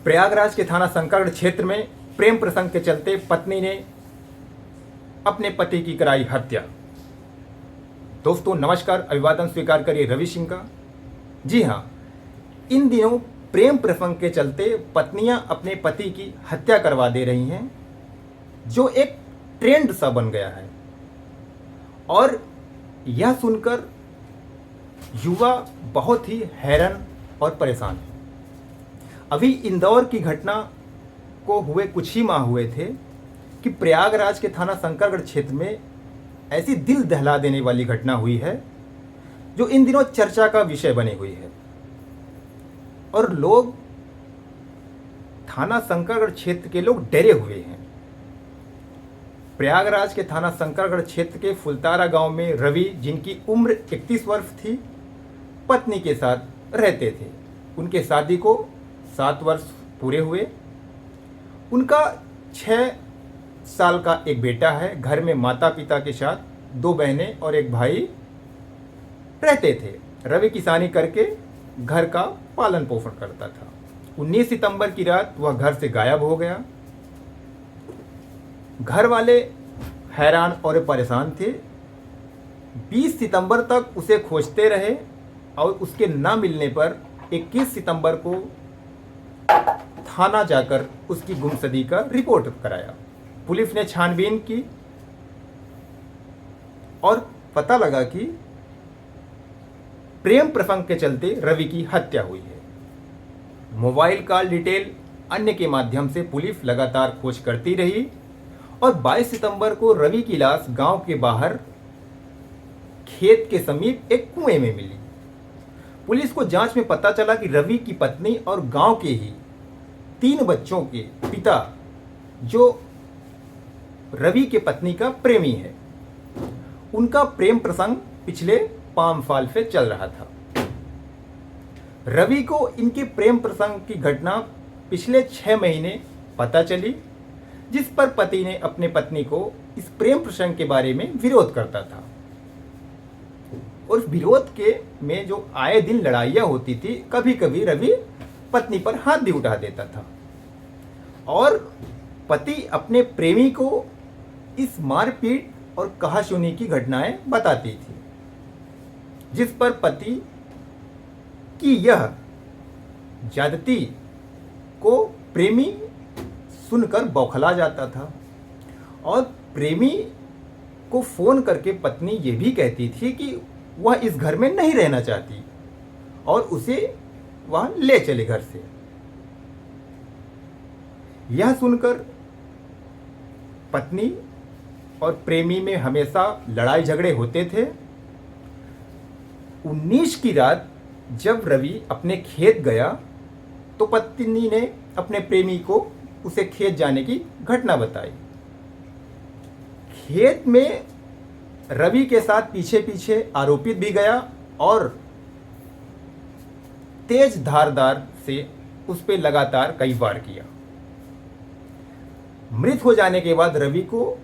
प्रयागराज के थाना संकर्ण क्षेत्र में प्रेम प्रसंग के चलते पत्नी ने अपने पति की कराई हत्या। दोस्तों नमस्कार, अभिवादन स्वीकार करिए रवि सिंह का। जी हाँ, इन दिनों प्रेम प्रसंग के चलते पत्नियां अपने पति की हत्या करवा दे रही हैं, जो एक ट्रेंड सा बन गया है। और यह सुनकर युवा बहुत ही हैरान और परेशान है। अभी इंदौर की घटना को हुए कुछ ही माह हुए थे कि प्रयागराज के थाना संकरगढ़ क्षेत्र में ऐसी दिल दहला देने वाली घटना हुई है जो इन दिनों चर्चा का विषय बनी हुई है। और लोग, थाना संकरगढ़ क्षेत्र के लोग डरे हुए हैं। प्रयागराज के थाना संकरगढ़ क्षेत्र के फुलतारा गांव में रवि, जिनकी उम्र 31 वर्ष थी, पत्नी के साथ रहते थे। उनके शादी को 7 वर्ष पूरे हुए। उनका 6 साल का एक बेटा है। घर में माता पिता के साथ 2 बहनें और एक भाई रहते थे। रवि किसानी करके घर का पालन पोषण करता था। 19 सितंबर की रात वह घर से गायब हो गया। घर वाले हैरान और परेशान थे। 20 सितंबर तक उसे खोजते रहे और उसके ना मिलने पर 21 सितंबर को थाना जाकर उसकी गुमशुदगी का रिपोर्ट कराया। पुलिस ने छानबीन की और पता लगा कि प्रेम प्रसंग के चलते रवि की हत्या हुई है। मोबाइल कॉल डिटेल अन्य के माध्यम से पुलिस लगातार खोज करती रही और 22 सितंबर को रवि की लाश गांव के बाहर खेत के समीप एक कुएं में मिली। पुलिस को जांच में पता चला कि रवि की पत्नी और गांव के ही 3 बच्चों के पिता, जो रवि के पत्नी का प्रेमी है, उनका प्रेम प्रसंग पिछले 5 साल से चल रहा था। रवि को इनके प्रेम प्रसंग की घटना पिछले 6 महीने पता चली, जिस पर पति ने अपने पत्नी को इस प्रेम प्रसंग के बारे में विरोध करता था। और उस विरोध के में जो आए दिन लड़ाइयाँ होती थी, कभी कभी रवि पत्नी पर हाथ भी उठा देता था और पति अपने प्रेमी को इस मारपीट और कहासुनी की घटनाएं बताती थी, जिस पर पति की यह ज्यादती को प्रेमी सुनकर बौखला जाता था। और प्रेमी को फोन करके पत्नी ये भी कहती थी कि वह इस घर में नहीं रहना चाहती और उसे वह ले चले घर से। यह सुनकर पत्नी और प्रेमी में हमेशा लड़ाई झगड़े होते थे। 19 की रात जब रवि अपने खेत गया तो पत्नी ने अपने प्रेमी को उसे खेत जाने की घटना बताई। खेत में रवि के साथ पीछे पीछे आरोपित भी गया और तेज धारदार से उस पर लगातार कई वार किया। मृत हो जाने के बाद रवि को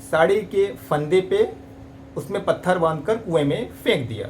साड़ी के फंदे पे उसमें पत्थर बांधकर कुएं में फेंक दिया।